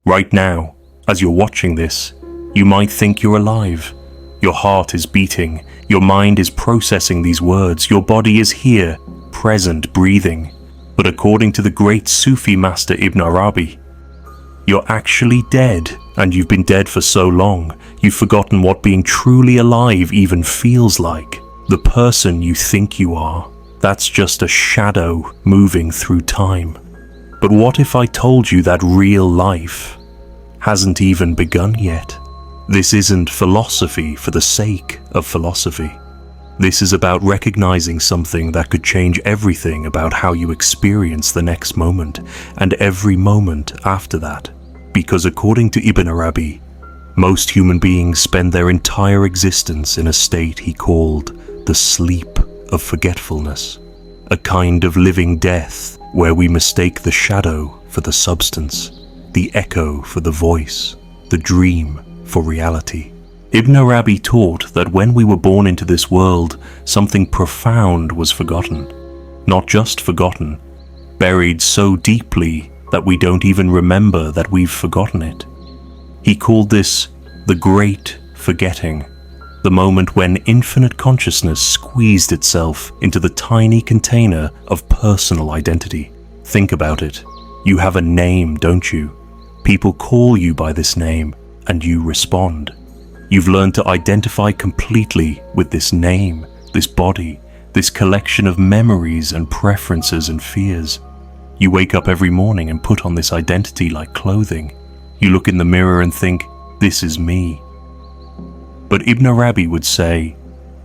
Right now, as you're watching this, you might think you're alive. Your heart is beating, your mind is processing these words, your body is here, present, breathing. But according to the great Sufi master Ibn Arabi, you're actually dead, and you've been dead for so long, you've forgotten what being truly alive even feels like. The person you think you are, that's just a shadow moving through time. But what if I told you that real life hasn't even begun yet? This isn't philosophy for the sake of philosophy. This is about recognizing something that could change everything about how you experience the next moment and every moment after that. Because according to Ibn Arabi, most human beings spend their entire existence in a state he called the sleep of forgetfulness, a kind of living death where we mistake the shadow for the substance, the echo for the voice, the dream for reality. Ibn Arabi taught that when we were born into this world, something profound was forgotten. Not just forgotten, buried so deeply that we don't even remember that we've forgotten it. He called this the great forgetting, the moment when infinite consciousness squeezed itself into the tiny container of personal identity. Think about it. You have a name, don't you? People call you by this name, and you respond. You've learned to identify completely with this name, this body, this collection of memories and preferences and fears. You wake up every morning and put on this identity like clothing. You look in the mirror and think, this is me. But Ibn Arabi would say,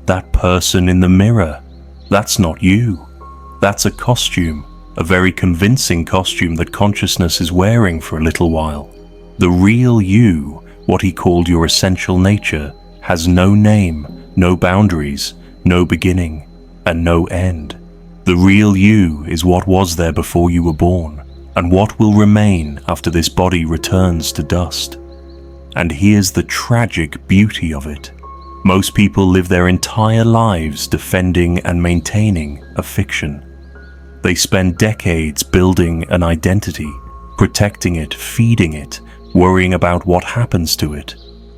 that person in the mirror, that's not you. That's a costume, a very convincing costume that consciousness is wearing for a little while. The real you, what he called your essential nature, has no name, no boundaries, no beginning, and no end. The real you is what was there before you were born, and what will remain after this body returns to dust. And here's the tragic beauty of it. Most people live their entire lives defending and maintaining a fiction. They spend decades building an identity, protecting it, feeding it, worrying about what happens to it.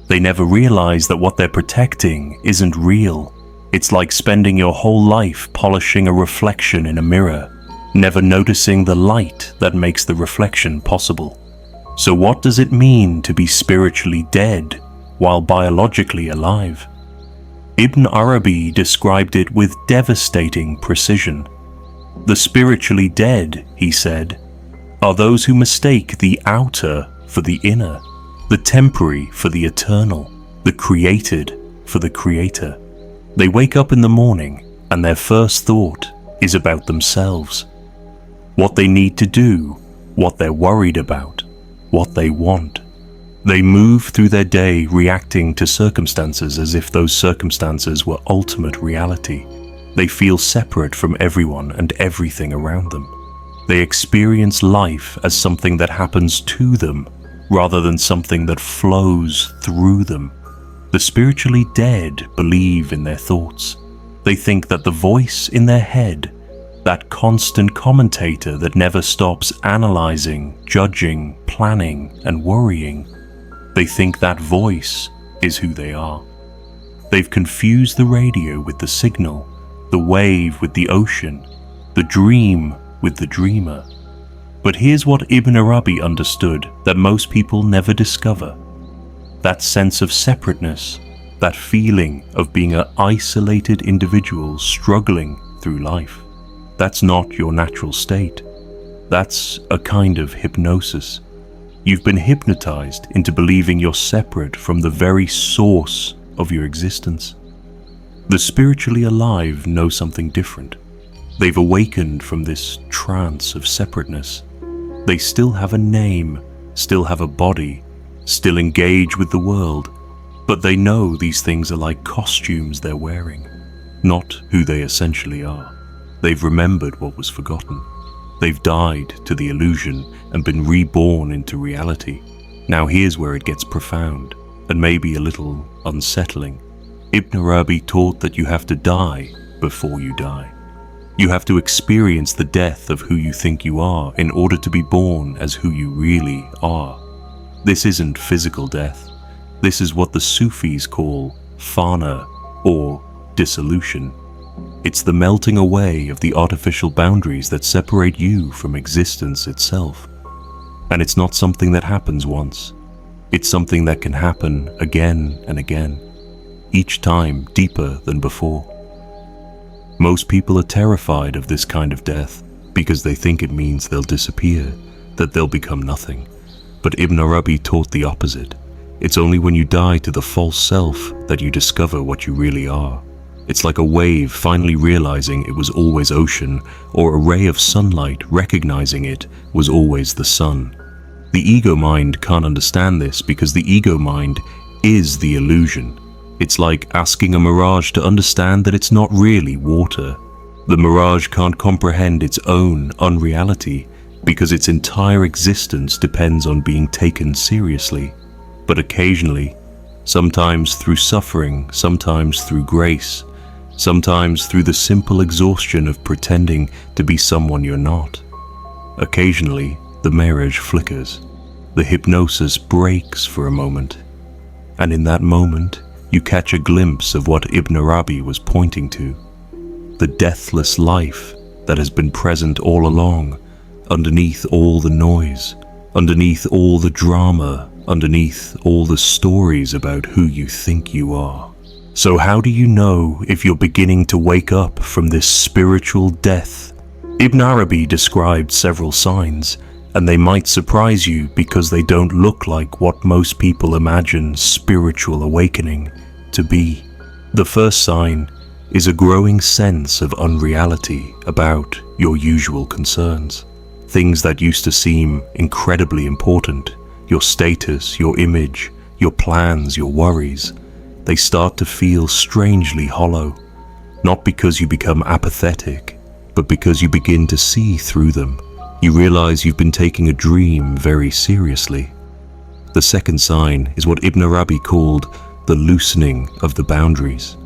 They never realize that what they're protecting isn't real. It's like spending your whole life polishing a reflection in a mirror, never noticing the light that makes the reflection possible. So what does it mean to be spiritually dead while biologically alive? Ibn Arabi described it with devastating precision. The spiritually dead, he said, are those who mistake the outer for the inner, the temporary for the eternal, the created for the creator. They wake up in the morning and their first thought is about themselves, what they need to do, what they're worried about, what they want. They move through their day reacting to circumstances as if those circumstances were ultimate reality. They feel separate from everyone and everything around them. They experience life as something that happens to them rather than something that flows through them. The spiritually dead believe in their thoughts. They think that the voice in their head, that constant commentator that never stops analyzing, judging, planning, and worrying, they think that voice is who they are. They've confused the radio with the signal, the wave with the ocean, the dream with the dreamer. But here's what Ibn Arabi understood that most people never discover. That sense of separateness, that feeling of being an isolated individual struggling through life. That's not your natural state. That's a kind of hypnosis. You've been hypnotized into believing you're separate from the very source of your existence. The spiritually alive know something different. They've awakened from this trance of separateness. They still have a name, still have a body, still engage with the world, but they know these things are like costumes they're wearing, not who they essentially are. They've remembered what was forgotten. They've died to the illusion and been reborn into reality. Now here's where it gets profound, and maybe a little unsettling. Ibn Arabi taught that you have to die before you die. You have to experience the death of who you think you are in order to be born as who you really are. This isn't physical death. This is what the Sufis call fana, or dissolution. It's the melting away of the artificial boundaries that separate you from existence itself. And it's not something that happens once. It's something that can happen again and again, each time deeper than before. Most people are terrified of this kind of death because they think it means they'll disappear, that they'll become nothing. But Ibn Arabi taught the opposite. It's only when you die to the false self that you discover what you really are. It's like a wave finally realizing it was always ocean, or a ray of sunlight recognizing it was always the sun. The ego mind can't understand this because the ego mind is the illusion. It's like asking a mirage to understand that it's not really water. The mirage can't comprehend its own unreality because its entire existence depends on being taken seriously. But occasionally, sometimes through suffering, sometimes through grace, sometimes through the simple exhaustion of pretending to be someone you're not, occasionally the mirage flickers. The hypnosis breaks for a moment, and in that moment, you catch a glimpse of what Ibn Arabi was pointing to. The deathless life that has been present all along, underneath all the noise, underneath all the drama, underneath all the stories about who you think you are. So how do you know if you're beginning to wake up from this spiritual death? Ibn Arabi described several signs, and they might surprise you because they don't look like what most people imagine spiritual awakening to be. The first sign is a growing sense of unreality about your usual concerns. Things that used to seem incredibly important, your status, your image, your plans, your worries, they start to feel strangely hollow, not because you become apathetic, but because you begin to see through them. You realize you've been taking a dream very seriously. The second sign is what Ibn Arabi called the loosening of the boundaries.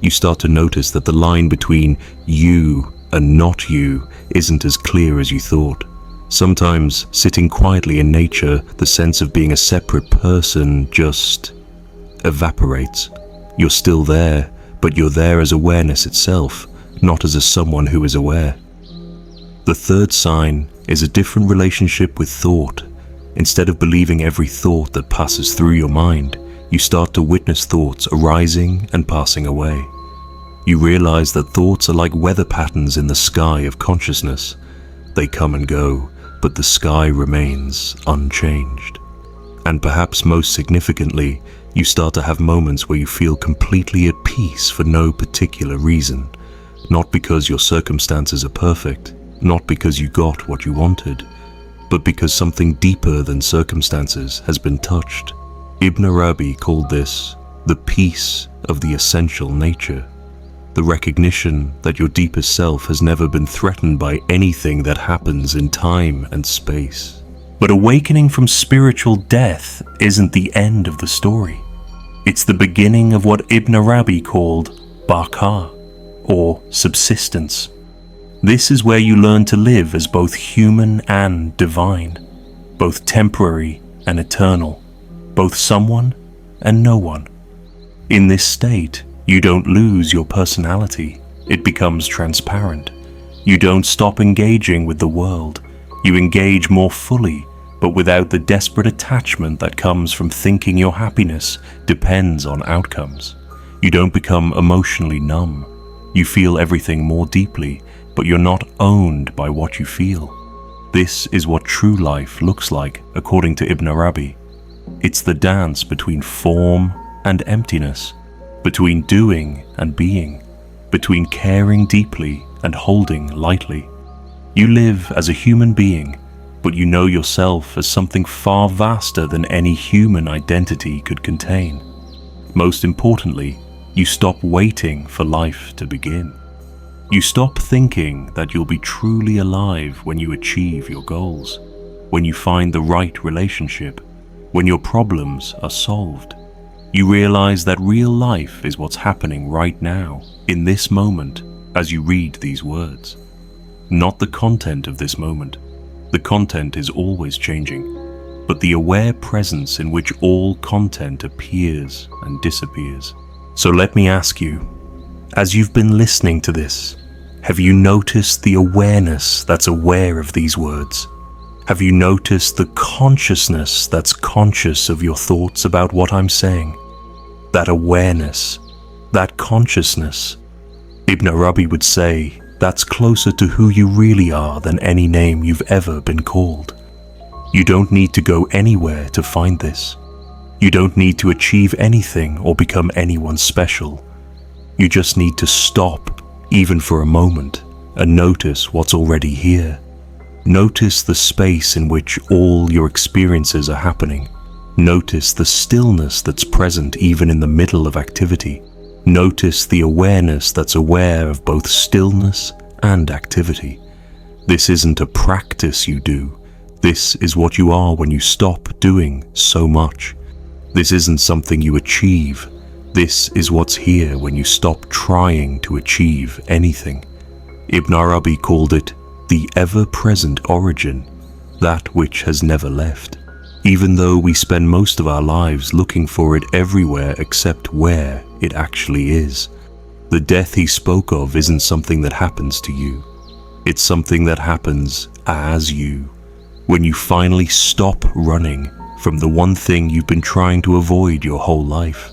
You start to notice that the line between you and not you isn't as clear as you thought. Sometimes, sitting quietly in nature, the sense of being a separate person just evaporates. You're still there, but you're there as awareness itself, not as someone who is aware. The third sign is a different relationship with thought. Instead of believing every thought that passes through your mind, you start to witness thoughts arising and passing away. You realize that thoughts are like weather patterns in the sky of consciousness. They come and go, but the sky remains unchanged. And perhaps most significantly, you start to have moments where you feel completely at peace for no particular reason. Not because your circumstances are perfect, not because you got what you wanted, but because something deeper than circumstances has been touched. Ibn Arabi called this the peace of the essential nature, the recognition that your deepest self has never been threatened by anything that happens in time and space. But awakening from spiritual death isn't the end of the story. It's the beginning of what Ibn Arabi called baqa, or subsistence. This is where you learn to live as both human and divine, both temporary and eternal, both someone and no one. In this state, you don't lose your personality. It becomes transparent. You don't stop engaging with the world. You engage more fully, but without the desperate attachment that comes from thinking your happiness depends on outcomes. You don't become emotionally numb. You feel everything more deeply, but you're not owned by what you feel. This is what true life looks like, according to Ibn Arabi. It's the dance between form and emptiness, between doing and being, between caring deeply and holding lightly. You live as a human being, but you know yourself as something far vaster than any human identity could contain. Most importantly, you stop waiting for life to begin. You stop thinking that you'll be truly alive when you achieve your goals, when you find the right relationship, when your problems are solved. You realize that real life is what's happening right now, in this moment, as you read these words. Not the content of this moment. The content is always changing. but the aware presence in which all content appears and disappears. So let me ask you, as you've been listening to this, have you noticed the awareness that's aware of these words? Have you noticed the consciousness that's conscious of your thoughts about what I'm saying? That awareness, that consciousness. Ibn Arabi would say that's closer to who you really are than any name you've ever been called. You don't need to go anywhere to find this. You don't need to achieve anything or become anyone special. You just need to stop, even for a moment, and notice what's already here. Notice the space in which all your experiences are happening. Notice the stillness that's present even in the middle of activity. Notice the awareness that's aware of both stillness and activity. This isn't a practice you do. This is what you are when you stop doing so much. This isn't something you achieve. This is what's here when you stop trying to achieve anything. Ibn Arabi called it the ever-present origin, that which has never left. Even though we spend most of our lives looking for it everywhere except where it actually is. The death he spoke of isn't something that happens to you. It's something that happens as you. When you finally stop running from the one thing you've been trying to avoid your whole life.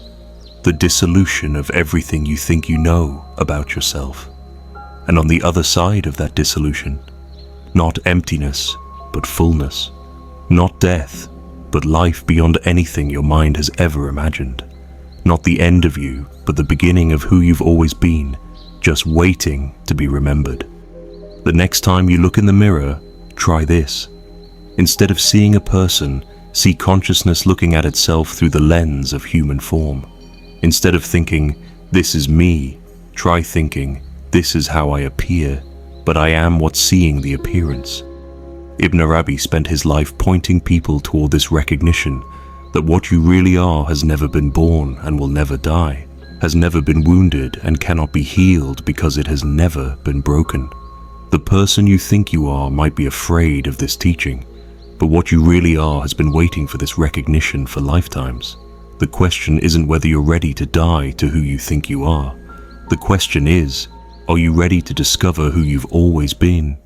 The dissolution of everything you think you know about yourself. And on the other side of that dissolution, not emptiness, but fullness. Not death, but life beyond anything your mind has ever imagined. Not the end of you, but the beginning of who you've always been, just waiting to be remembered. The next time you look in the mirror, try this. Instead of seeing a person, see consciousness looking at itself through the lens of human form. Instead of thinking, this is me, try thinking, this is how I appear, but I am what's seeing the appearance. Ibn Arabi spent his life pointing people toward this recognition that what you really are has never been born and will never die, has never been wounded and cannot be healed because it has never been broken. The person you think you are might be afraid of this teaching, but what you really are has been waiting for this recognition for lifetimes. The question isn't whether you're ready to die to who you think you are. The question is, are you ready to discover who you've always been?